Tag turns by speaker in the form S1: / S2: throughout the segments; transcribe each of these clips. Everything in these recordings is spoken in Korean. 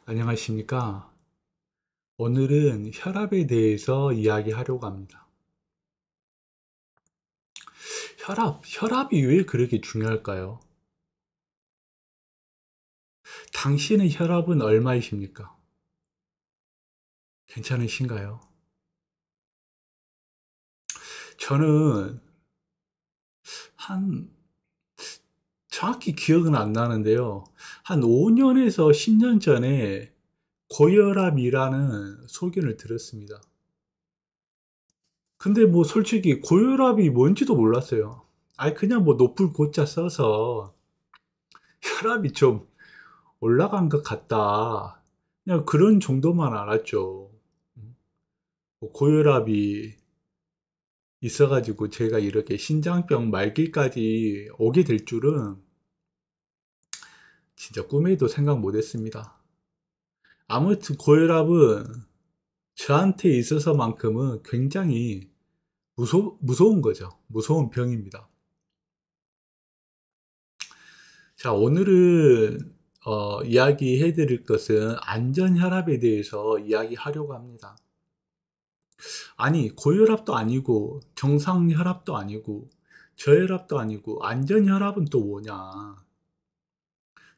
S1: 안녕하십니까? 오늘은 혈압에 대해서 이야기하려고 합니다. 혈압이 왜 그렇게 중요할까요? 당신의 혈압은 얼마이십니까? 괜찮으신가요? 저는 한, 정확히 기억은 안 나는데요. 한 5년에서 10년 전에 고혈압이라는 소견을 들었습니다. 근데 뭐 솔직히 고혈압이 뭔지도 몰랐어요. 아니, 그냥 뭐 높을 고자 써서 혈압이 좀 올라간 것 같다. 그냥 그런 정도만 알았죠. 뭐 고혈압이 있어가지고 제가 이렇게 신장병 말기까지 오게 될 줄은 진짜 꿈에도 생각 못 했습니다. 아무튼 고혈압은 저한테 있어서만큼은 굉장히 무서운 거죠. 무서운 병입니다. 자, 오늘은 이야기해 드릴 것은 안전혈압에 대해서 이야기하려고 합니다. 아니, 고혈압도 아니고, 정상혈압도 아니고, 저혈압도 아니고, 안전혈압은 또 뭐냐.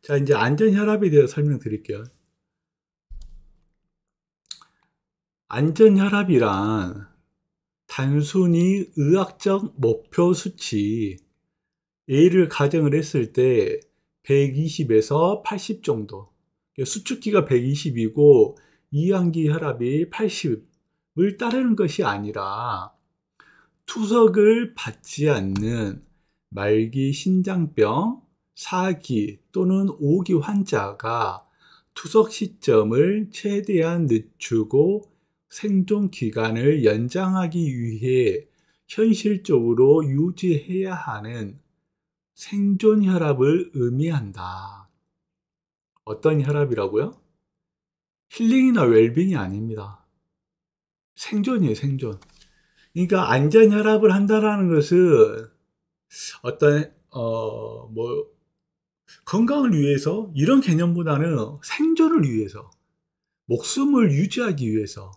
S1: 자, 이제 안전혈압에 대해서 설명드릴게요. 안전혈압이란 단순히 의학적 목표 수치, A를 가정을 했을 때 120에서 80 정도. 수축기가 120이고, 이항기 혈압이 80을 따르는 것이 아니라, 투석을 받지 않는 말기 신장병 4기 또는 5기 환자가 투석 시점을 최대한 늦추고 생존 기간을 연장하기 위해 현실적으로 유지해야 하는 생존 혈압을 의미한다. 어떤 혈압이라고요? 힐링이나 웰빙이 아닙니다. 생존이에요, 생존. 그러니까 안전 혈압을 한다라는 것은 어떤 뭐 건강을 위해서 이런 개념보다는 생존을 위해서 목숨을 유지하기 위해서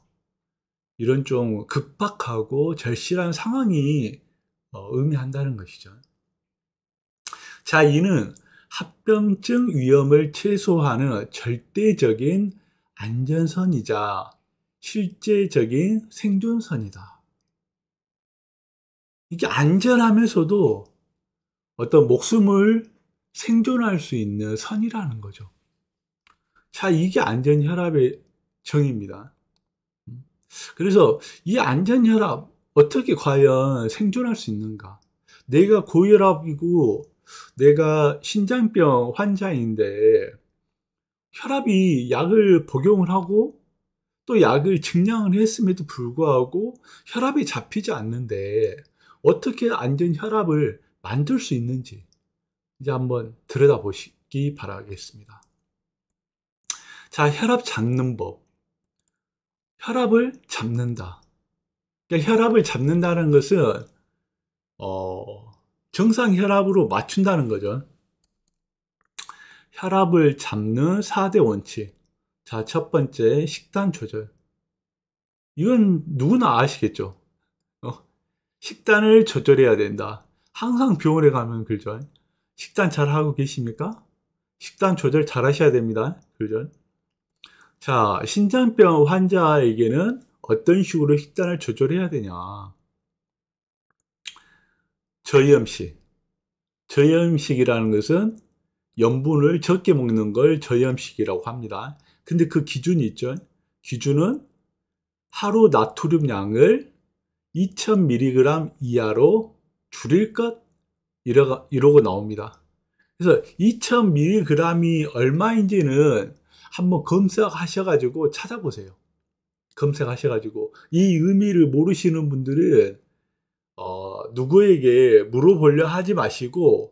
S1: 이런 좀 급박하고 절실한 상황이 의미한다는 것이죠. 자, 이는 합병증 위험을 최소화하는 절대적인 안전선이자 실제적인 생존선이다. 이게 안전하면서도 어떤 목숨을 생존할 수 있는 선이라는 거죠. 자, 이게 안전혈압의 정의입니다. 그래서 이 안전혈압, 어떻게 과연 생존할 수 있는가? 내가 고혈압이고, 내가 신장병 환자인데, 혈압이 약을 복용을 하고, 또 약을 증량을 했음에도 불구하고, 혈압이 잡히지 않는데, 어떻게 안전혈압을 만들 수 있는지, 이제 한번 들여다보시기 바라겠습니다. 자, 혈압 잡는 법. 혈압을 잡는다. 그러니까 혈압을 잡는다는 것은 정상 혈압으로 맞춘다는 거죠. 혈압을 잡는 4대 원칙. 자, 첫 번째 식단 조절. 이건 누구나 아시겠죠? 어, 식단을 조절해야 된다. 항상 병원에 가면 그죠? 식단 잘 하고 계십니까? 식단 조절 잘 하셔야 됩니다. 그죠? 자, 신장병 환자에게는 어떤 식으로 식단을 조절해야 되냐? 저염식. 저염식이라는 것은 염분을 적게 먹는 걸 저염식이라고 합니다. 근데 그 기준이 있죠. 기준은 하루 나트륨 양을 2000mg 이하로 줄일 것 이러고 나옵니다. 그래서 2000mg이 얼마인지는 한번 검색하셔가지고 찾아보세요. 검색하셔가지고 이 의미를 모르시는 분들은 누구에게 물어보려 하지 마시고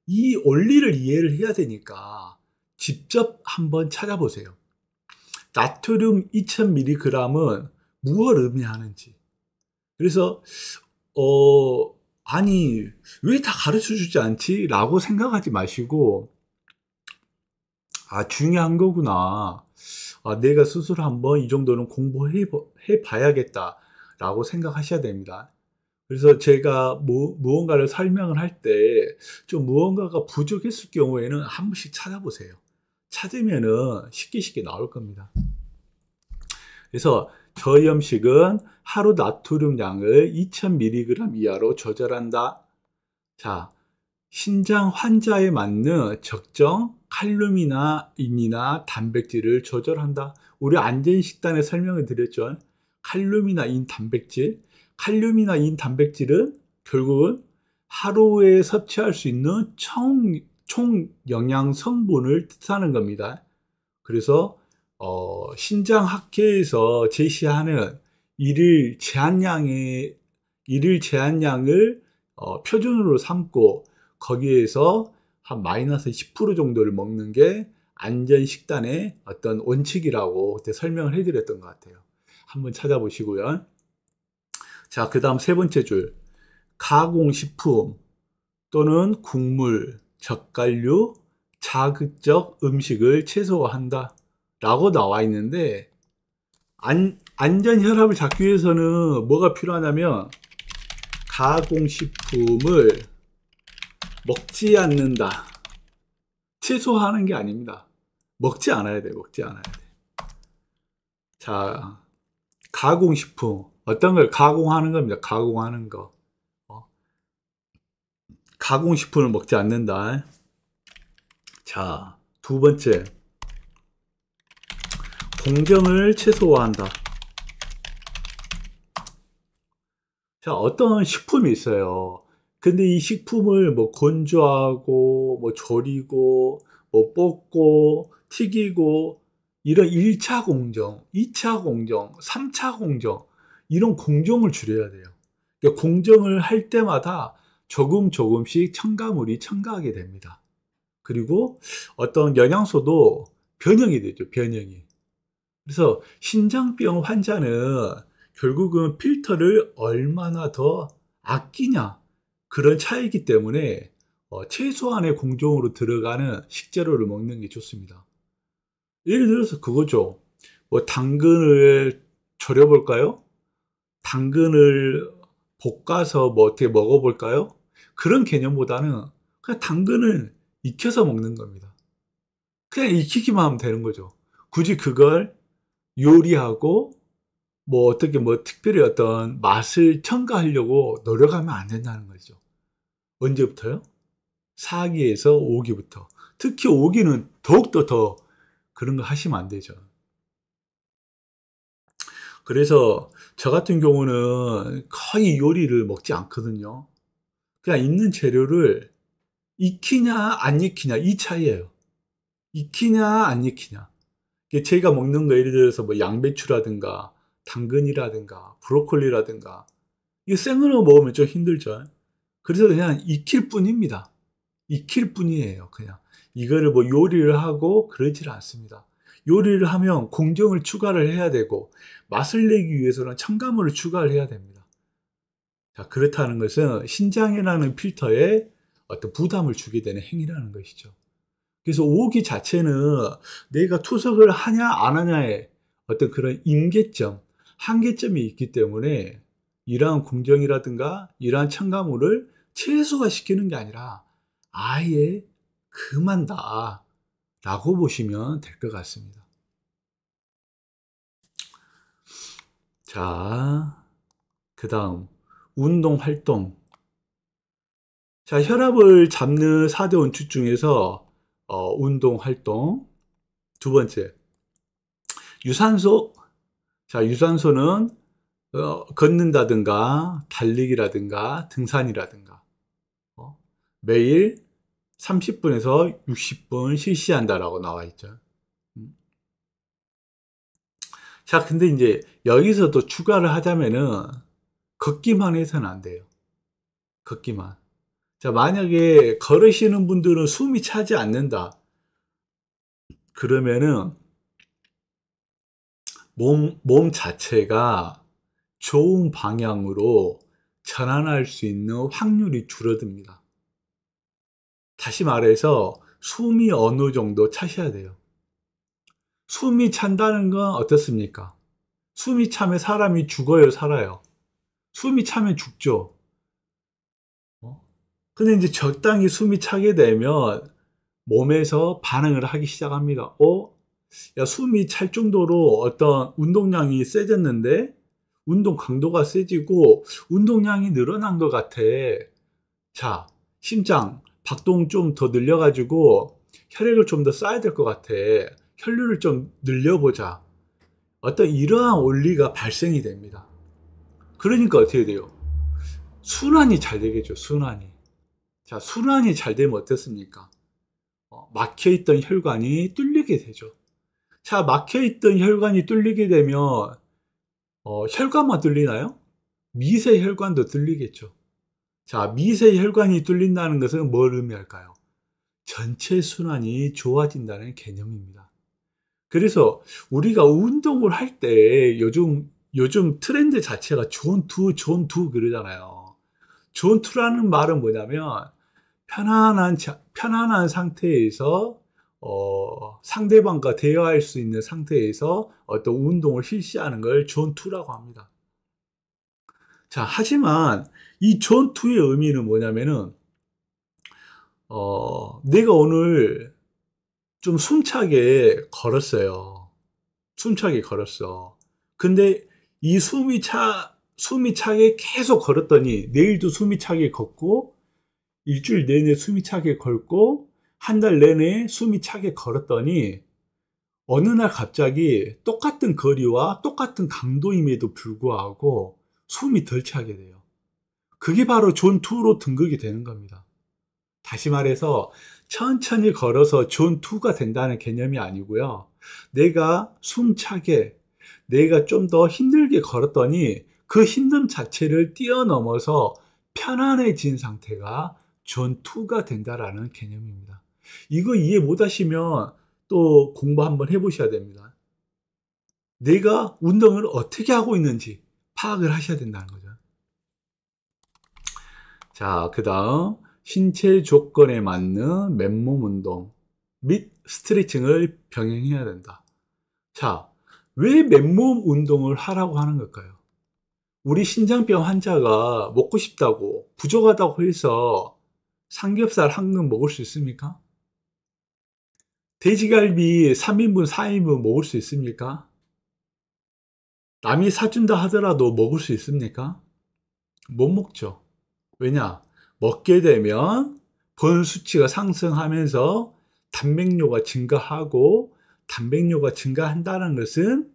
S1: 이 원리를 이해를 해야 되니까 직접 한번 찾아보세요. 나트륨 2000mg은 무엇을 의미하는지. 그래서 아니 왜 다 가르쳐 주지 않지? 라고 생각하지 마시고 중요한 거구나. 내가 스스로 한번 이 정도는 공부해 봐야겠다 라고 생각하셔야 됩니다. 그래서 제가 무언가를 설명을 할 때 좀 무언가가 부족했을 경우에는 한 번씩 찾아보세요. 찾으면은 쉽게 나올 겁니다. 그래서 저염식은 하루 나트륨 양을 2000mg 이하로 조절한다. 자, 신장 환자에 맞는 적정 칼륨이나 인이나 단백질을 조절한다. 우리 안전식단에 설명을 드렸죠. 칼륨이나 인 단백질. 칼륨이나 인 단백질은 결국은 하루에 섭취할 수 있는 총 영양 성분을 뜻하는 겁니다. 그래서 신장학회에서 제시하는 일일 제한량을 표준으로 삼고 거기에서 한 마이너스 10% 정도를 먹는 게 안전식단의 어떤 원칙이라고 그때 설명을 해드렸던 것 같아요. 한번 찾아보시고요. 자, 그 다음 세 번째 줄. 가공식품 또는 국물, 젓갈류, 자극적 음식을 최소화한다 라고 나와 있는데, 안전혈압을 잡기 위해서는 뭐가 필요하냐면 가공식품을 먹지 않는다. 최소화하는 게 아닙니다. 먹지 않아야 돼. 자, 가공식품. 어떤 걸 가공하는 겁니다. 가공하는 거. 가공식품을 먹지 않는다. 자, 두 번째. 공정을 최소화한다. 자, 어떤 식품이 있어요. 근데 이 식품을 뭐 건조하고, 뭐 졸이고, 뭐 볶고, 튀기고, 이런 1차 공정, 2차 공정, 3차 공정, 이런 공정을 줄여야 돼요. 그러니까 공정을 할 때마다 조금씩 첨가물이 첨가하게 됩니다. 그리고 어떤 영양소도 변형이 되죠, 변형이. 그래서 신장병 환자는 결국은 필터를 얼마나 더 아끼냐, 그런 차이기 때문에 최소한의 공정으로 들어가는 식재료를 먹는 게 좋습니다. 예를 들어서 그거죠. 뭐 당근을 절여볼까요? 당근을 볶아서 뭐 어떻게 먹어볼까요? 그런 개념보다는 그냥 당근을 익혀서 먹는 겁니다. 그냥 익히기만 하면 되는 거죠. 굳이 그걸 요리하고 뭐 어떻게 뭐 특별히 어떤 맛을 첨가하려고 노력하면 안 된다는 거죠. 언제부터요? 4기에서 5기부터. 특히 5기는 더욱더 더 그런 거 하시면 안 되죠. 그래서 저 같은 경우는 거의 요리를 먹지 않거든요. 그냥 있는 재료를 익히냐 안 익히냐 이 차이예요. 익히냐 안 익히냐. 제가 먹는 거 예를 들어서 뭐 양배추라든가 당근이라든가 브로콜리라든가 이게 생으로 먹으면 좀 힘들죠. 그래서 그냥 익힐 뿐입니다. 익힐 뿐이에요. 그냥 이거를 뭐 요리를 하고 그러질 않습니다. 요리를 하면 공정을 추가를 해야 되고 맛을 내기 위해서는 첨가물을 추가를 해야 됩니다. 자, 그렇다는 것은 신장이라는 필터에 어떤 부담을 주게 되는 행위라는 것이죠. 그래서 오기 자체는 내가 투석을 하냐 안 하냐의 어떤 그런 임계점, 한계점이 있기 때문에 이러한 공정이라든가 이러한 첨가물을 최소화시키는 게 아니라 아예 금한다 라고 보시면 될 것 같습니다. 자, 그 다음 운동 활동. 자, 혈압을 잡는 4대 원칙 중에서 운동 활동. 두 번째, 유산소. 자, 유산소는 걷는다든가 달리기라든가 등산이라든가 매일 30분에서 60분 실시한다라고 나와 있죠. 자, 근데 이제 여기서 또 추가를 하자면은 걷기만 해서는 안 돼요. 걷기만. 자, 만약에 걸으시는 분들은 숨이 차지 않는다. 그러면은 몸 자체가 좋은 방향으로 전환할 수 있는 확률이 줄어듭니다. 다시 말해서 숨이 어느 정도 차셔야 돼요. 숨이 찬다는 건 어떻습니까? 숨이 차면 사람이 죽어요, 살아요? 숨이 차면 죽죠. 어? 근데 이제 적당히 숨이 차게 되면 몸에서 반응을 하기 시작합니다. 야, 숨이 찰 정도로 어떤 운동량이 세졌는데, 운동 강도가 세지고, 운동량이 늘어난 것 같아. 자, 심장, 박동 좀 더 늘려가지고, 혈액을 좀 더 쏴야 될 것 같아. 혈류를 좀 늘려보자. 어떤 이러한 원리가 발생이 됩니다. 그러니까 어떻게 돼요? 순환이 잘 되겠죠, 순환이. 자, 순환이 잘 되면 어떻습니까? 막혀있던 혈관이 뚫리게 되죠. 자, 막혀있던 혈관이 뚫리게 되면, 혈관만 뚫리나요? 미세혈관도 뚫리겠죠. 자, 미세혈관이 뚫린다는 것은 뭘 의미할까요? 전체 순환이 좋아진다는 개념입니다. 그래서 우리가 운동을 할 때 요즘 트렌드 자체가 존2 그러잖아요. 존2라는 말은 뭐냐면 편안한 상태에서 상대방과 대화할 수 있는 상태에서 어떤 운동을 실시하는 걸 존2라고 합니다. 자, 하지만 이 존2의 의미는 뭐냐면은 내가 오늘 좀 숨차게 걸었어요. 숨차게 걸었어. 근데 이 숨이 차게 계속 걸었더니 내일도 숨이 차게 걷고 일주일 내내 숨이 차게 걸고 한 달 내내 숨이 차게 걸었더니 어느 날 갑자기 똑같은 거리와 똑같은 강도임에도 불구하고 숨이 덜 차게 돼요. 그게 바로 존2로 등극이 되는 겁니다. 다시 말해서 천천히 걸어서 존2가 된다는 개념이 아니고요. 내가 숨차게, 내가 좀 더 힘들게 걸었더니 그 힘듦 자체를 뛰어넘어서 편안해진 상태가 존2가 된다라는 개념입니다. 이거 이해 못하시면 또 공부 한번 해보셔야 됩니다. 내가 운동을 어떻게 하고 있는지 파악을 하셔야 된다는 거죠. 자, 그 다음 신체 조건에 맞는 맨몸 운동 및 스트레칭을 병행해야 된다. 자, 왜 맨몸 운동을 하라고 하는 걸까요? 우리 신장병 환자가 먹고 싶다고 부족하다고 해서 삼겹살 한 근 먹을 수 있습니까? 돼지갈비 3인분, 4인분 먹을 수 있습니까? 남이 사준다 하더라도 먹을 수 있습니까? 못 먹죠. 왜냐? 먹게 되면 본 수치가 상승하면서 단백뇨가 증가하고 단백뇨가 증가한다는 것은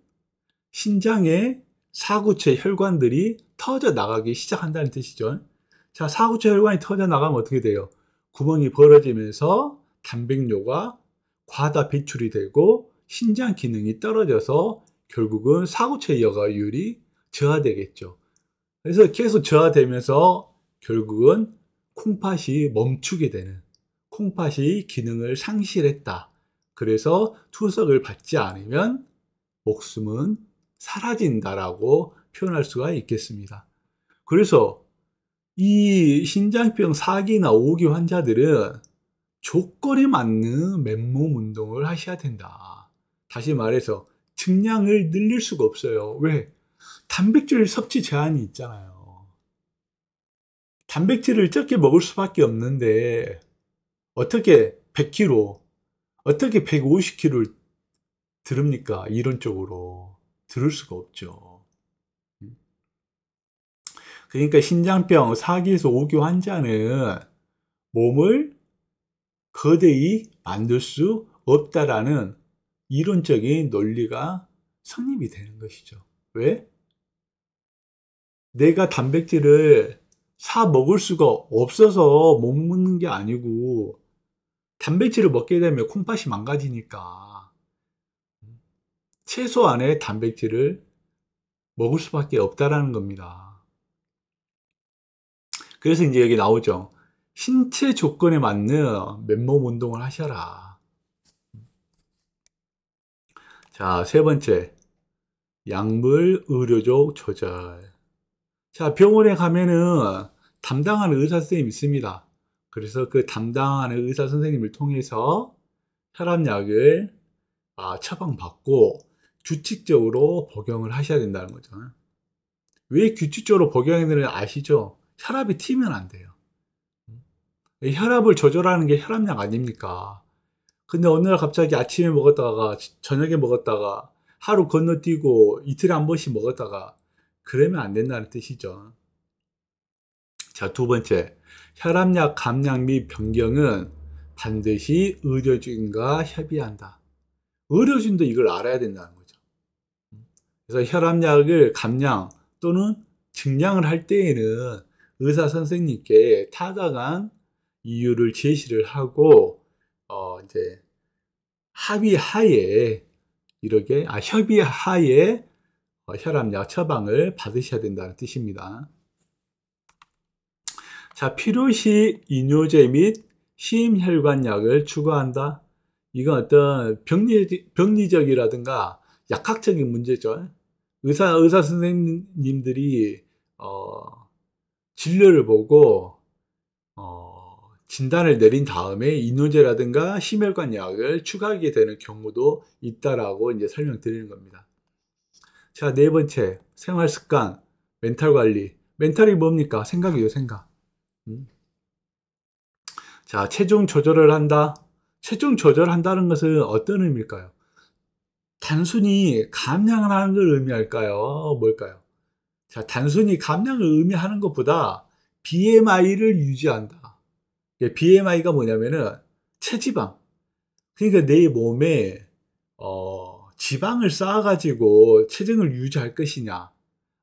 S1: 신장의 사구체 혈관들이 터져 나가기 시작한다는 뜻이죠. 자, 사구체 혈관이 터져 나가면 어떻게 돼요? 구멍이 벌어지면서 단백뇨가 과다 배출이 되고 신장 기능이 떨어져서 결국은 사구체 여과율이 저하되겠죠. 그래서 계속 저하되면서 결국은 콩팥이 멈추게 되는, 콩팥이 기능을 상실했다. 그래서 투석을 받지 않으면 목숨은 사라진다라고 표현할 수가 있겠습니다. 그래서 이 신장병 4기나 5기 환자들은 조건에 맞는 맨몸 운동을 하셔야 된다. 다시 말해서 증량을 늘릴 수가 없어요. 왜? 단백질 섭취 제한이 있잖아요. 단백질을 적게 먹을 수밖에 없는데 어떻게 100kg, 어떻게 150kg를 들읍니까? 이론적으로 들을 수가 없죠. 그러니까 신장병 4기에서 5기 환자는 몸을 거대히 만들 수 없다라는 이론적인 논리가 성립이 되는 것이죠. 왜? 내가 단백질을 사 먹을 수가 없어서 못 먹는 게 아니고 단백질을 먹게 되면 콩팥이 망가지니까 최소한의 단백질을 먹을 수밖에 없다라는 겁니다. 그래서 이제 여기 나오죠. 신체 조건에 맞는 맨몸 운동을 하셔라. 자, 세 번째, 약물 의료적 조절. 자, 병원에 가면은 담당하는 의사 선생님이 있습니다. 그래서 그 담당하는 의사 선생님을 통해서 혈압약을 처방받고 규칙적으로 복용을 하셔야 된다는 거죠. 왜 규칙적으로 복용해야 되는지 아시죠? 혈압이 튀면 안 돼요. 혈압을 조절하는 게 혈압약 아닙니까? 근데 어느 날 갑자기 아침에 먹었다가 저녁에 먹었다가 하루 건너뛰고 이틀에 한 번씩 먹었다가 그러면 안 된다는 뜻이죠. 자, 두 번째, 혈압약 감량 및 변경은 반드시 의료진과 협의한다. 의료진도 이걸 알아야 된다는 거죠. 그래서 혈압약을 감량 또는 증량을 할 때에는 의사 선생님께 타당한 이유를 제시를 하고 이제 합의하에 협의하에 혈압약 처방을 받으셔야 된다는 뜻입니다. 자, 필요시 이뇨제 및 심혈관약을 추가한다. 이건 어떤 병리적이라든가 약학적인 문제죠. 의사 선생님들이 진료를 보고 진단을 내린 다음에 이뇨제라든가 심혈관약을 추가하게 되는 경우도 있다라고 이제 설명드리는 겁니다. 자, 네 번째, 생활습관, 멘탈 관리. 멘탈이 뭡니까? 생각이에요, 생각. 자, 체중 조절을 한다. 체중 조절한다는 것은 어떤 의미일까요? 단순히 감량을 하는 걸 의미할까요? 뭘까요? 자, 단순히 감량을 의미하는 것보다 BMI를 유지한다. BMI가 뭐냐면은 체지방. 그러니까 내 몸에 지방을 쌓아가지고 체중을 유지할 것이냐,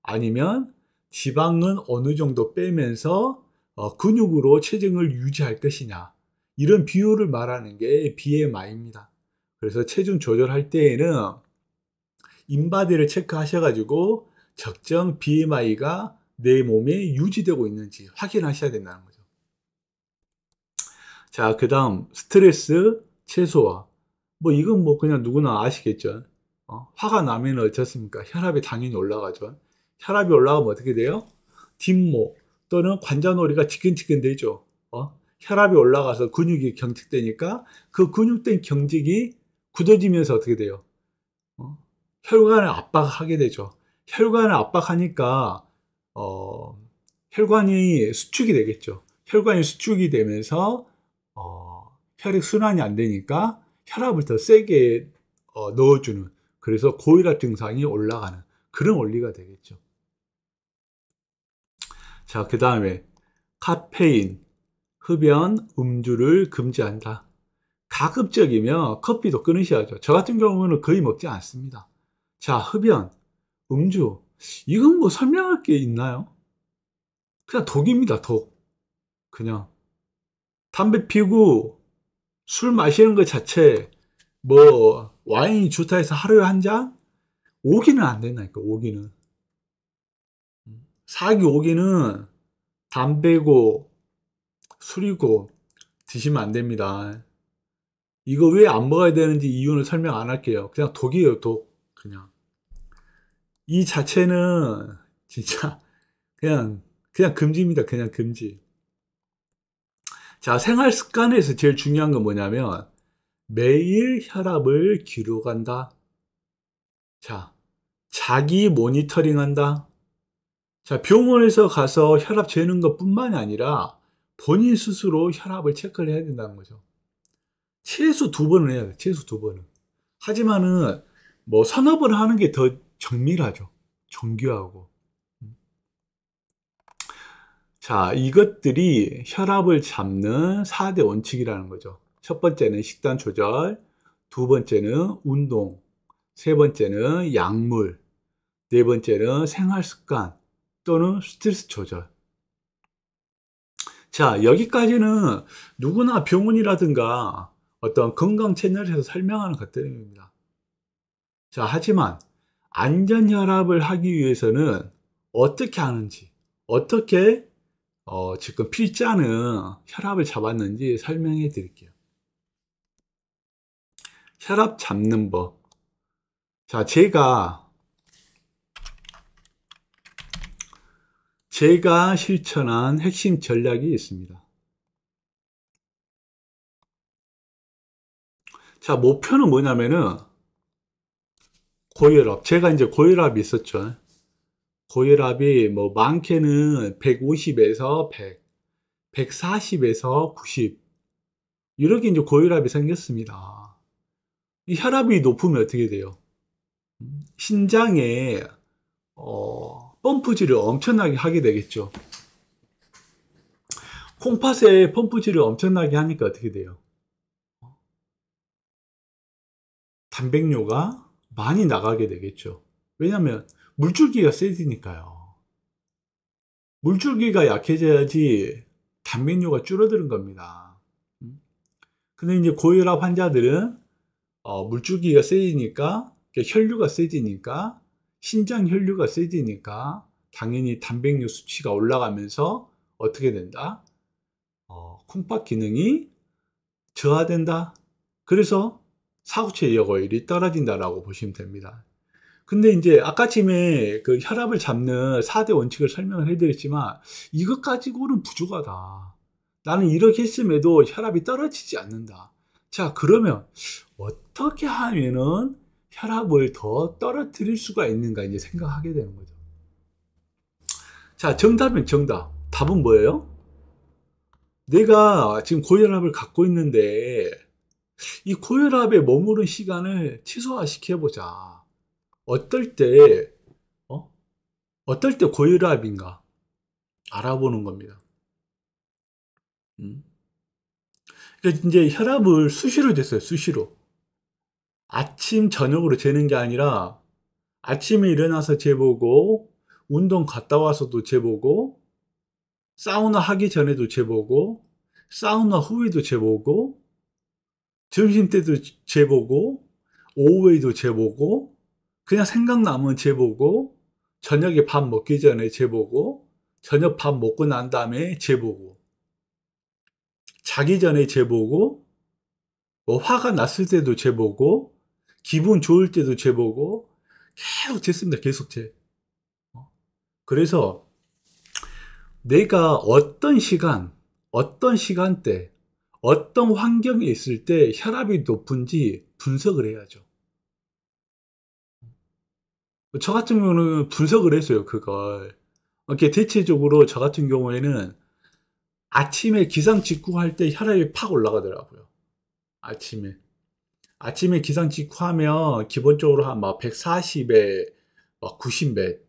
S1: 아니면 지방은 어느 정도 빼면서 근육으로 체중을 유지할 것이냐, 이런 비율을 말하는 게 BMI입니다. 그래서 체중 조절할 때에는 인바디를 체크하셔가지고 적정 BMI가 내 몸에 유지되고 있는지 확인하셔야 된다는 거죠. 자, 그 다음 스트레스 최소화. 이건 그냥 누구나 아시겠죠. 화가 나면 어떻습니까? 혈압이 당연히 올라가죠. 혈압이 올라가면 어떻게 돼요? 뒷목 또는 관자놀이가 지끈지끈 되죠. 혈압이 올라가서 근육이 경직되니까 그 근육된 경직이 굳어지면서 어떻게 돼요? 혈관을 압박하게 되죠. 혈관을 압박하니까 혈관이 수축이 되겠죠. 혈관이 수축이 되면서 혈액 순환이 안 되니까 혈압을 더 세게 넣어주는, 그래서 고혈압 증상이 올라가는 그런 원리가 되겠죠. 자, 그 다음에 카페인, 흡연, 음주를 금지한다. 가급적이면 커피도 끊으셔야죠. 저 같은 경우는 거의 먹지 않습니다. 자, 흡연, 음주, 이건 설명할 게 있나요? 그냥 독입니다, 독. 그냥 담배 피우고 술 마시는 것 자체, 와인이 좋다 해서 하루에 한 잔? 오기는 안 된다니까, 오기는. 사기 오기는 담배고 술이고 드시면 안 됩니다. 이거 왜 안 먹어야 되는지 이유는 설명 안 할게요. 그냥 독이에요, 독. 그냥. 이 자체는 진짜 그냥 금지입니다. 그냥 금지. 자, 생활 습관에서 제일 중요한 건 뭐냐면 매일 혈압을 기록한다. 자, 자기 모니터링 한다. 자, 병원에서 가서 혈압 재는 것뿐만이 아니라 본인 스스로 혈압을 체크를 해야 된다는 거죠. 최소 2번은 해야 돼요. 최소 2번은. 하지만은 서너 번 하는 게 더 정밀하죠. 정교하고. 자, 이것들이 혈압을 잡는 4대 원칙이라는 거죠. 첫 번째는 식단 조절, 두 번째는 운동, 세 번째는 약물, 네 번째는 생활 습관 또는 스트레스 조절. 자, 여기까지는 누구나 병원이라든가 어떤 건강 채널에서 설명하는 것들입니다. 자, 하지만 안전 혈압을 하기 위해서는 어떻게 하는지, 어떻게 지금 필자는 혈압을 잡았는지 설명해 드릴게요. 혈압 잡는 법. 자, 제가 실천한 핵심 전략이 있습니다. 자, 목표는 뭐냐면은 고혈압. 제가 이제 고혈압이 있었죠. 고혈압이 뭐 많게는 150에서 100, 140에서 90 이렇게 이제 고혈압이 생겼습니다. 이 혈압이 높으면 어떻게 돼요? 신장에 펌프질을 엄청나게 하게 되겠죠. 콩팥에 펌프질을 엄청나게 하니까 어떻게 돼요? 단백뇨가 많이 나가게 되겠죠. 왜냐하면 물줄기가 세지니까요. 물줄기가 약해져야지 단백뇨가 줄어드는 겁니다. 근데 이제 고혈압 환자들은 물줄기가 세지니까, 혈류가 세지니까, 신장 혈류가 세지니까 당연히 단백뇨 수치가 올라가면서 어떻게 된다? 콩팥 기능이 저하된다. 그래서 사구체 여과율이 떨어진다라고 보시면 됩니다. 근데 이제 아까쯤에 그 혈압을 잡는 4대 원칙을 설명을 해드렸지만 이것 가지고는 부족하다. 나는 이렇게 했음에도 혈압이 떨어지지 않는다. 자, 그러면 어떻게 하면은 혈압을 더 떨어뜨릴 수가 있는가 이제 생각하게 되는 거죠. 자, 정답은 정답. 답은 뭐예요? 내가 지금 고혈압을 갖고 있는데 이 고혈압에 머무른 시간을 최소화시켜보자. 어떨 때, 어? 어떨 때 고혈압인가 알아보는 겁니다. 그러니까 이제 혈압을 수시로 쟀어요, 수시로. 아침, 저녁으로 재는 게 아니라 아침에 일어나서 재보고, 운동 갔다 와서도 재보고, 사우나 하기 전에도 재보고, 사우나 후에도 재보고, 점심 때도 재보고, 오후에도 재보고, 그냥 생각나면 재보고, 저녁에 밥 먹기 전에 재보고, 저녁 밥 먹고 난 다음에 재보고, 자기 전에 재보고, 뭐 화가 났을 때도 재보고, 기분 좋을 때도 재보고, 계속 쟀습니다. 계속 재. 그래서 내가 어떤 시간, 어떤 시간대, 어떤 환경에 있을 때 혈압이 높은지 분석을 해야죠. 저 같은 경우는 분석을 했어요, 그걸. 이렇게 대체적으로 저 같은 경우에는 아침에 기상 직후할 때 혈압이 팍 올라가더라고요. 아침에. 아침에 기상 직후하면 기본적으로 한 막 140에 막 90몇,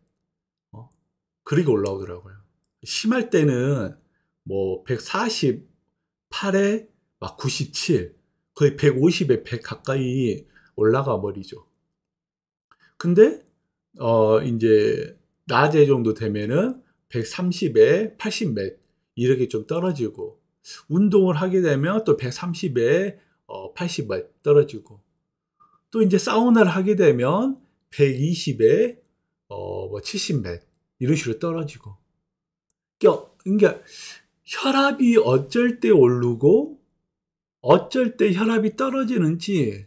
S1: 그렇게 올라오더라고요. 심할 때는 뭐 148에 막 97, 거의 150에 100 가까이 올라가 버리죠. 근데 이제 낮에 정도 되면은 130에 80 몇 이렇게 좀 떨어지고 운동을 하게 되면 또 130에 80 몇 떨어지고 또 이제 사우나를 하게 되면 120에 뭐 70 몇 이런 식으로 떨어지고 그러니까 혈압이 어쩔 때 오르고 어쩔 때 혈압이 떨어지는지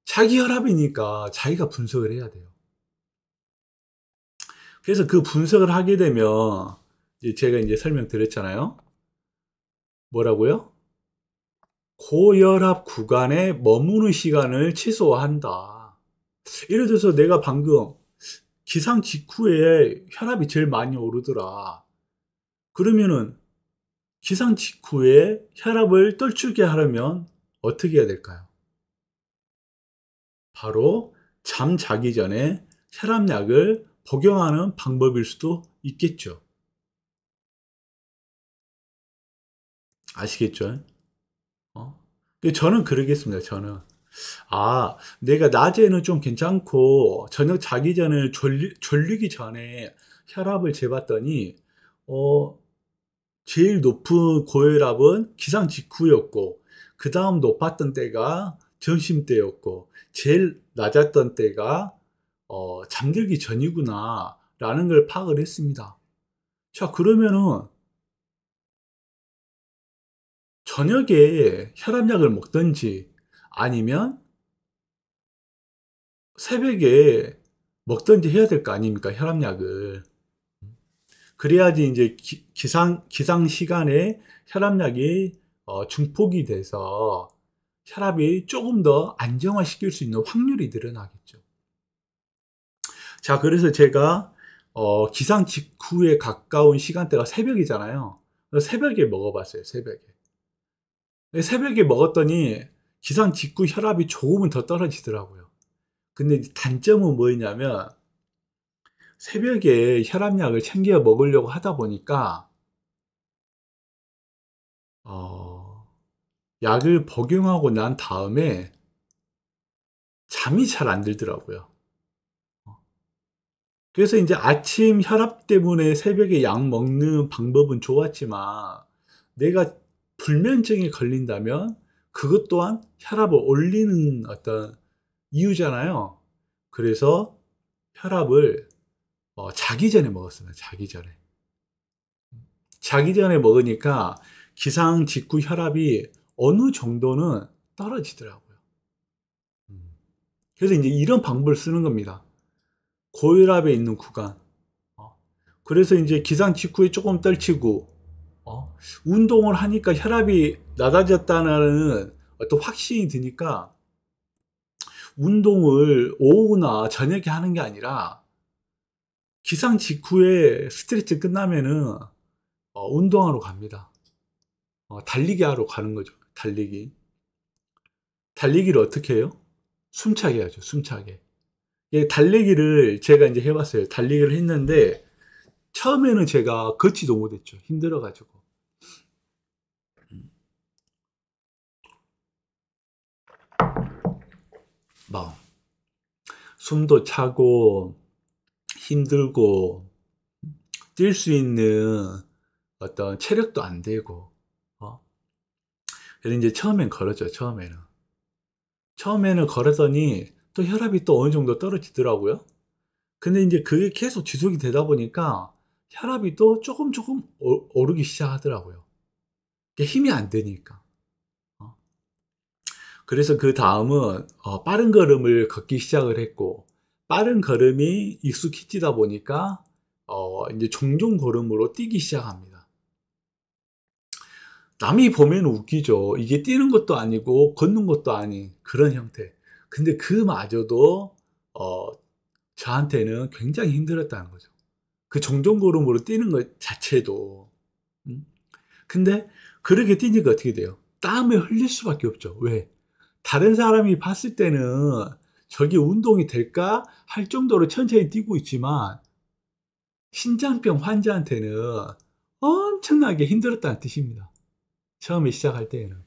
S1: 자기 혈압이니까 자기가 분석을 해야 돼요. 그래서 그 분석을 하게 되면 제가 이제 설명드렸잖아요. 뭐라고요? 고혈압 구간에 머무는 시간을 최소화한다. 예를 들어서 내가 방금 기상 직후에 혈압이 제일 많이 오르더라. 그러면은 기상 직후에 혈압을 떨치게 하려면 어떻게 해야 될까요? 바로 잠 자기 전에 혈압약을 복용하는 방법일 수도 있겠죠. 아시겠죠? 저는 그러겠습니다. 저는 내가 낮에는 좀 괜찮고 저녁 자기 전에 졸리기 전에 혈압을 재봤더니 제일 높은 고혈압은 기상 직후였고 그 다음 높았던 때가 점심때였고 제일 낮았던 때가 잠들기 전이구나 라는 걸 파악을 했습니다. 자, 그러면은 저녁에 혈압약을 먹든지 아니면 새벽에 먹든지 해야 될 거 아닙니까? 혈압약을. 그래야지 이제 기상 시간에 혈압약이 중폭이 돼서 혈압이 조금 더 안정화시킬 수 있는 확률이 늘어나겠죠. 자, 그래서 제가 기상 직후에 가까운 시간대가 새벽이잖아요. 그래서 새벽에 먹어봤어요. 새벽에 먹었더니 기상 직후 혈압이 조금은 더 떨어지더라고요. 근데 단점은 뭐였냐면 새벽에 혈압약을 챙겨 먹으려고 하다 보니까 어, 약을 복용하고 난 다음에 잠이 잘 안 들더라고요. 그래서 이제 아침 혈압 때문에 새벽에 약 먹는 방법은 좋았지만 내가 불면증에 걸린다면 그것 또한 혈압을 올리는 어떤 이유잖아요. 그래서 혈압을 자기 전에 먹었습니다. 자기 전에. 자기 전에 먹으니까 기상 직후 혈압이 어느 정도는 떨어지더라고요. 음. 그래서 이제 이런 방법을 쓰는 겁니다. 고혈압에 있는 구간. 그래서 이제 기상 직후에 조금 떨치고, 운동을 하니까 혈압이 낮아졌다는 어떤 확신이 드니까 운동을 오후나 저녁에 하는 게 아니라 기상 직후에 스트레치 끝나면은 운동하러 갑니다. 달리기 하러 가는 거죠. 달리기. 달리기를 어떻게 해요? 숨차게 하죠. 숨차게. 예, 달리기를 제가 이제 해봤어요. 달리기를 했는데 처음에는 제가 걷지도 못했죠. 힘들어가지고. 막 숨도 차고 힘들고 뛸 수 있는 어떤 체력도 안 되고. 그래서 이제 처음엔 걸었죠. 처음에는 걸었더니 또 혈압이 또 어느 정도 떨어지더라고요. 근데 이제 그게 계속 지속이 되다 보니까 혈압이 또 조금 오르기 시작하더라고요. 이게 힘이 안 되니까. 어. 그래서 그 다음은 빠른 걸음을 걷기 시작을 했고, 빠른 걸음이 익숙해지다 보니까 이제 종종 걸음으로 뛰기 시작합니다. 남이 보면 웃기죠. 이게 뛰는 것도 아니고 걷는 것도 아닌 그런 형태. 근데 그마저도 어, 저한테는 굉장히 힘들었다는 거죠. 그 종종 걸음으로 뛰는 것 자체도. 음. 근데 그렇게 뛰니까 어떻게 돼요? 땀을 흘릴 수밖에 없죠. 왜? 다른 사람이 봤을 때는 저게 운동이 될까 할 정도로 천천히 뛰고 있지만 신장병 환자한테는 엄청나게 힘들었다는 뜻입니다. 처음에 시작할 때에는.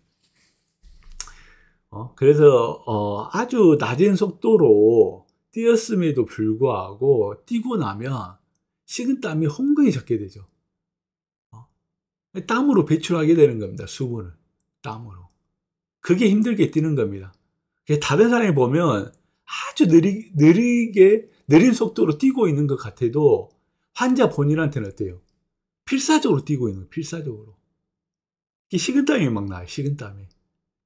S1: 그래서 아주 낮은 속도로 뛰었음에도 불구하고 뛰고 나면 식은땀이 흥건히 젖게 되죠. 땀으로 배출하게 되는 겁니다. 수분을. 땀으로. 그게 힘들게 뛰는 겁니다. 다른 사람이 보면 아주 느린 속도로 뛰고 있는 것 같아도 환자 본인한테는 어때요? 필사적으로 뛰고 있는 거예요. 필사적으로. 식은땀이 막 나요. 식은땀이.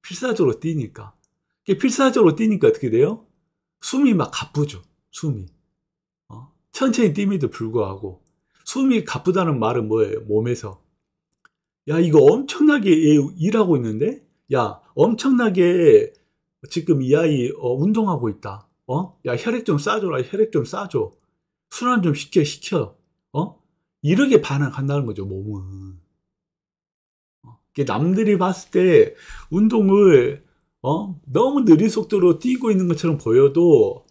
S1: 필사적으로 뛰니까. 필사적으로 뛰니까 어떻게 돼요? 숨이 막 가쁘죠. 숨이. 천천히 뛸에도 불구하고. 숨이 가쁘다는 말은 뭐예요? 몸에서. 야, 이거 엄청나게 일하고 있는데? 야, 엄청나게 지금 이 아이 운동하고 있다. 야, 혈액 좀 싸줘라. 혈액 좀 싸줘. 순환 좀 시켜. 이렇게 반응한다는 거죠, 몸은. 남들이 봤을 때 운동을 너무 느린 속도로 뛰고 있는 것처럼 보여도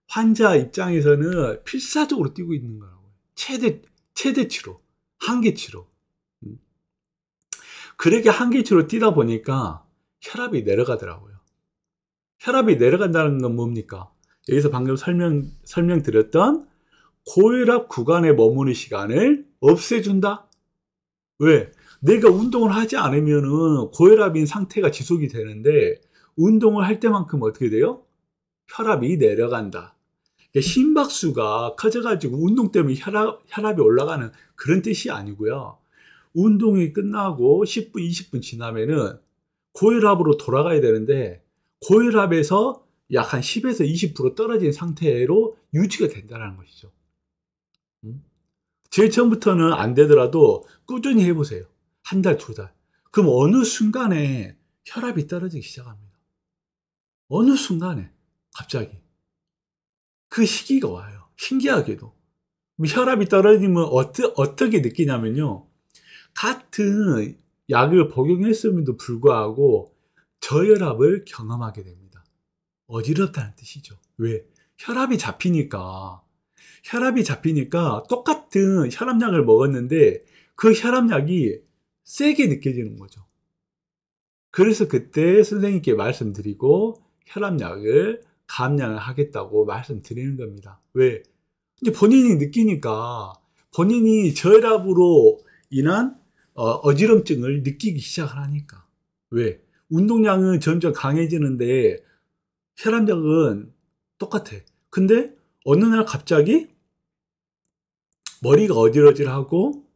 S1: 환자 입장에서는 필사적으로 뛰고 있는 거라고요. 최대치로, 한계치로. 그렇게 한계치로 뛰다 보니까 혈압이 내려가더라고요. 혈압이 내려간다는 건 뭡니까? 여기서 방금 설명드렸던 고혈압 구간에 머무는 시간을 없애준다? 왜? 내가 운동을 하지 않으면은 고혈압인 상태가 지속이 되는데 운동을 할 때만큼 어떻게 돼요? 혈압이 내려간다. 심박수가 커져가지고 운동 때문에 혈압이 올라가는 그런 뜻이 아니고요. 운동이 끝나고 10분, 20분 지나면은 고혈압으로 돌아가야 되는데 고혈압에서 약 한 10에서 20% 떨어진 상태로 유지가 된다는 것이죠. 제일 처음부터는 안 되더라도 꾸준히 해보세요. 한 달, 두 달. 그럼 어느 순간에 혈압이 떨어지기 시작합니다. 어느 순간에 갑자기 그 시기가 와요. 신기하게도. 혈압이 떨어지면 어떻게 느끼냐면요. 같은 약을 복용했음에도 불구하고 저혈압을 경험하게 됩니다. 어지럽다는 뜻이죠. 왜? 혈압이 잡히니까. 혈압이 잡히니까 똑같은 혈압약을 먹었는데 그 혈압약이 세게 느껴지는 거죠. 그래서 그때 선생님께 말씀드리고 혈압약을 감량을 하겠다고 말씀드리는 겁니다. 왜? 이제 본인이 느끼니까 본인이 저혈압으로 인한 어지럼증을 느끼기 시작을 하니까. 왜? 운동량은 점점 강해지는데 혈압약은 똑같아. 근데 어느 날 갑자기 머리가 어지러질하고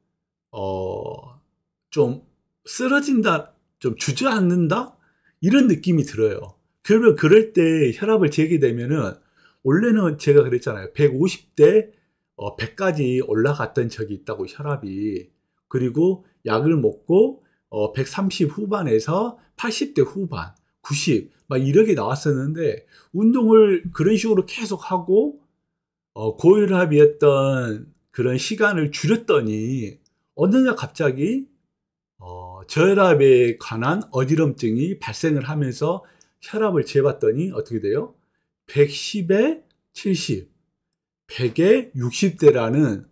S1: 좀 쓰러진다, 좀 주저앉는다 이런 느낌이 들어요. 그러면 그럴 때 혈압을 재게 되면은 원래는 제가 그랬잖아요. 150대 100까지 올라갔던 적이 있다고 혈압이. 그리고 약을 먹고 130 후반에서 80대 후반, 90 막 이렇게 나왔었는데 운동을 그런 식으로 계속 하고 고혈압이었던 그런 시간을 줄였더니 어느 날 갑자기 저혈압에 관한 어지럼증이 발생을 하면서 혈압을 재봤더니 어떻게 돼요? 110에 70, 100에 60대라는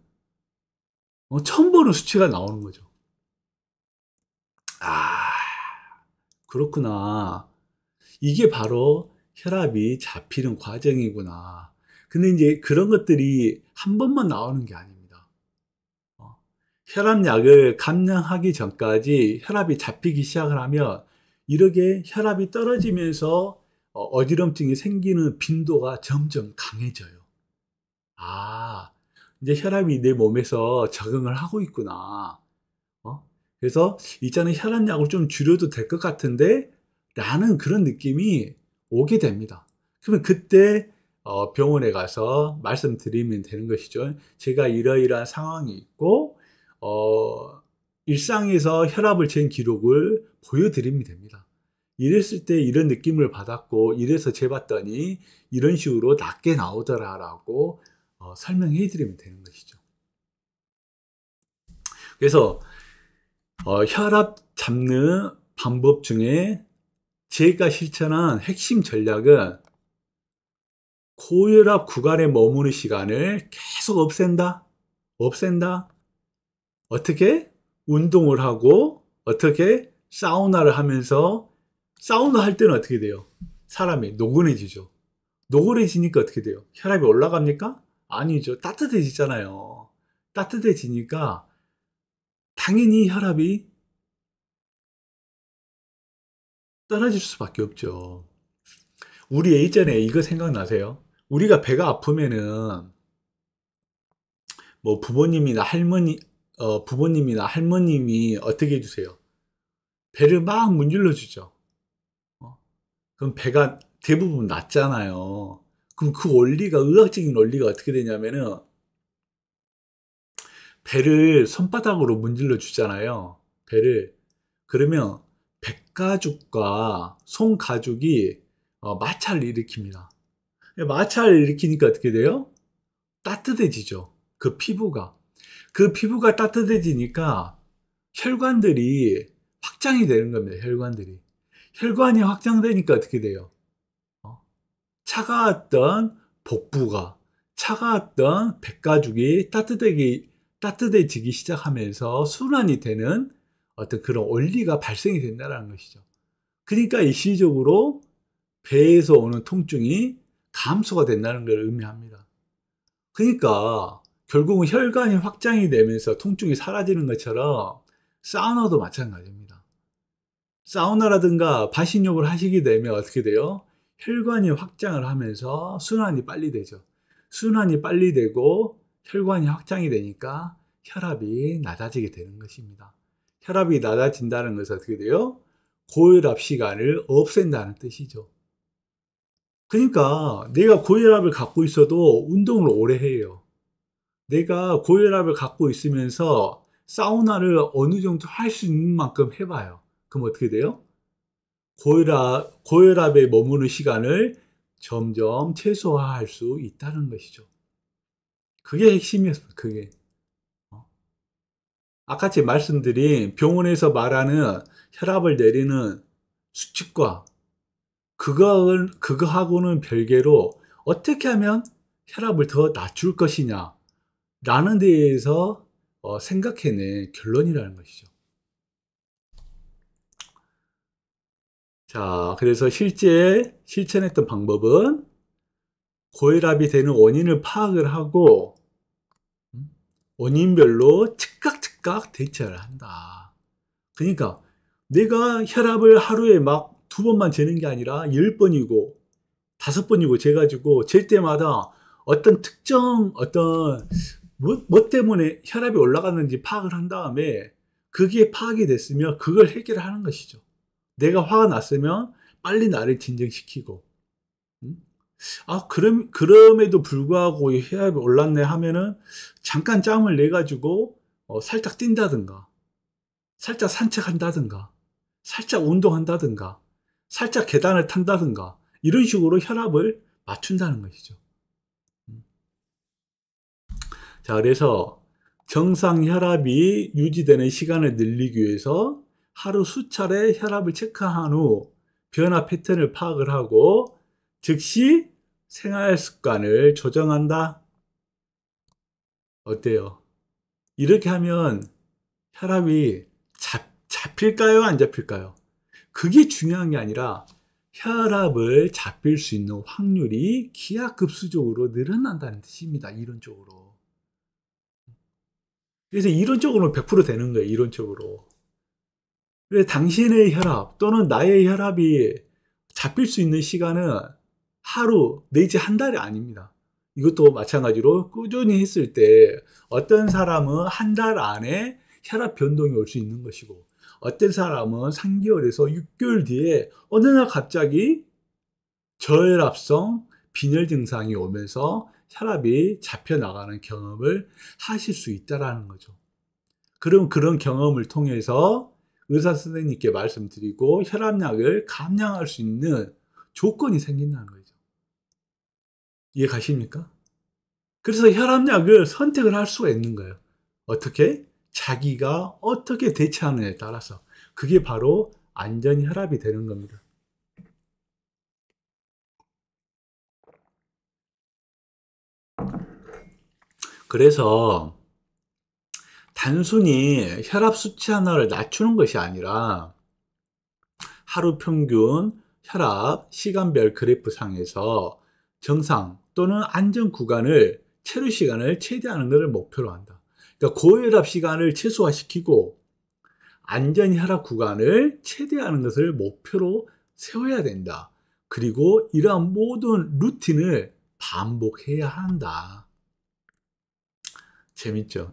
S1: 처음 보는 수치가 나오는 거죠. 아, 그렇구나. 이게 바로 혈압이 잡히는 과정이구나. 근데 이제 그런 것들이 한 번만 나오는 게 아닙니다. 혈압약을 감량하기 전까지 혈압이 잡히기 시작을 하면 이렇게 혈압이 떨어지면서 어지럼증이 생기는 빈도가 점점 강해져요. 아, 이제 혈압이 내 몸에서 적응을 하고 있구나. 그래서 이제는 혈압약을 좀 줄여도 될 것 같은데 라는 그런 느낌이 오게 됩니다. 그러면 그때 병원에 가서 말씀드리면 되는 것이죠. 제가 이러이러한 상황이 있고 일상에서 혈압을 잰 기록을 보여드리면 됩니다. 이랬을 때 이런 느낌을 받았고 이래서 재봤더니 이런 식으로 낮게 나오더라 라고 설명해 드리면 되는 것이죠. 그래서 혈압 잡는 방법 중에 제가 실천한 핵심 전략은 고혈압 구간에 머무는 시간을 계속 없앤다. 어떻게? 운동을 하고 어떻게? 사우나를 하면서 사우나 할 때는 어떻게 돼요? 사람이 노곤해지죠. 노곤해지니까 어떻게 돼요? 혈압이 올라갑니까? 아니죠. 따뜻해지잖아요. 따뜻해지니까 당연히 혈압이 떨어질 수밖에 없죠. 우리 예전에 이거 생각나세요? 우리가 배가 아프면은 뭐 부모님이나 할머님이 어떻게 해주세요? 배를 막 문질러 주죠. 어? 그럼 배가 대부분 낫잖아요. 그럼 그 원리가, 의학적인 원리가 어떻게 되냐면은 배를 손바닥으로 문질러 주잖아요. 배를. 그러면 백가죽과 손가죽이 마찰을 일으킵니다. 마찰을 일으키니까 어떻게 돼요? 따뜻해지죠. 그 피부가. 그 피부가 따뜻해지니까 혈관들이 확장이 되는 겁니다. 혈관들이. 혈관이 확장되니까 어떻게 돼요? 차가웠던 복부가, 차가웠던 백가죽이 따뜻해지기 시작하면서 순환이 되는 어떤 그런 원리가 발생이 된다는 것이죠. 그러니까 일시적으로 배에서 오는 통증이 감소가 된다는 걸 의미합니다. 그러니까 결국은 혈관이 확장이 되면서 통증이 사라지는 것처럼 사우나도 마찬가지입니다. 사우나라든가 반신욕을 하시게 되면 어떻게 돼요? 혈관이 확장을 하면서 순환이 빨리 되죠. 순환이 빨리 되고 혈관이 확장이 되니까 혈압이 낮아지게 되는 것입니다. 혈압이 낮아진다는 것은 어떻게 돼요? 고혈압 시간을 없앤다는 뜻이죠. 그러니까 내가 고혈압을 갖고 있어도 운동을 오래 해요. 내가 고혈압을 갖고 있으면서 사우나를 어느 정도 할 수 있는 만큼 해봐요. 그럼 어떻게 돼요? 고혈압에 머무는 시간을 점점 최소화할 수 있다는 것이죠. 그게 핵심이었습니다. 그게. 아까 제가 말씀드린 병원에서 말하는 혈압을 내리는 수칙과 그거하고는 별개로 어떻게 하면 혈압을 더 낮출 것이냐 라는 데에서 생각해낸 결론이라는 것이죠. 자, 그래서 실제 실천했던 방법은 고혈압이 되는 원인을 파악을 하고 원인별로 즉각 대처를 한다. 그러니까 내가 혈압을 하루에 막 2번만 재는 게 아니라 10번이고 5번이고 재가지고 잴 때마다 어떤 특정 뭐 때문에 혈압이 올라갔는지 파악을 한 다음에 그게 파악이 됐으면 그걸 해결하는 것이죠. 내가 화가 났으면 빨리 나를 진정시키고 그럼에도 불구하고 혈압이 올랐네 하면은 잠깐 짬을 내 가지고 살짝 뛴다든가 살짝 산책한다든가 살짝 운동한다든가 살짝 계단을 탄다든가 이런 식으로 혈압을 맞춘다는 것이죠. 자, 그래서 정상 혈압이 유지되는 시간을 늘리기 위해서 하루 수차례 혈압을 체크한 후 변화 패턴을 파악을 하고 즉시 생활 습관을 조정한다. 어때요? 이렇게 하면 혈압이 잡힐까요? 안 잡힐까요? 그게 중요한 게 아니라 혈압을 잡힐 수 있는 확률이 기하급수적으로 늘어난다는 뜻입니다. 이론적으로. 그래서 이론적으로는 100% 되는 거예요. 이론적으로. 그래서 당신의 혈압 또는 나의 혈압이 잡힐 수 있는 시간은 하루 내지 한 달이 아닙니다. 이것도 마찬가지로 꾸준히 했을 때 어떤 사람은 한 달 안에 혈압 변동이 올 수 있는 것이고 어떤 사람은 3개월에서 6개월 뒤에 어느 날 갑자기 저혈압성 빈혈 증상이 오면서 혈압이 잡혀 나가는 경험을 하실 수 있다라는 거죠. 그럼 그런 경험을 통해서 의사 선생님께 말씀드리고 혈압약을 감량할 수 있는 조건이 생긴다는 거죠. 이해 가십니까? 그래서 혈압약을 선택을 할 수가 있는 거예요. 어떻게? 자기가 어떻게 대처하느냐에 따라서. 그게 바로 안전혈압이 되는 겁니다. 그래서 단순히 혈압 수치 하나를 낮추는 것이 아니라 하루 평균 혈압 시간별 그래프 상에서 정상 또는 안전 구간을 체류 시간을 최대화하는 것을 목표로 한다. 그러니까 고혈압 시간을 최소화시키고 안전 혈압 구간을 최대화하는 것을 목표로 세워야 된다. 그리고 이러한 모든 루틴을 반복해야 한다. 재밌죠?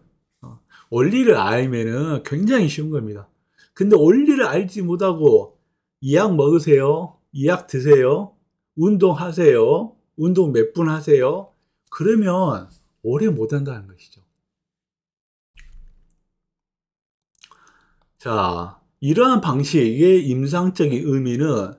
S1: 원리를 알면은 굉장히 쉬운 겁니다. 근데 원리를 알지 못하고 이 약 먹으세요. 이 약 드세요. 운동하세요. 운동 몇 분 하세요. 그러면 오래 못 한다는 것이죠. 자, 이러한 방식의 임상적인 의미는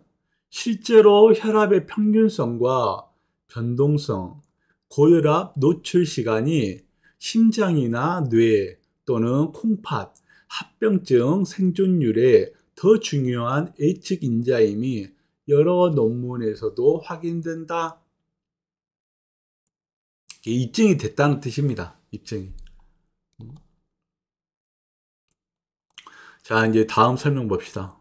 S1: 실제로 혈압의 평균성과 변동성, 고혈압 노출 시간이 심장이나 뇌 또는 콩팥, 합병증 생존율에 더 중요한 예측 인자임이 여러 논문에서도 확인된다. 입증이 됐다는 뜻입니다. 입증이. 자, 이제 다음 설명 봅시다.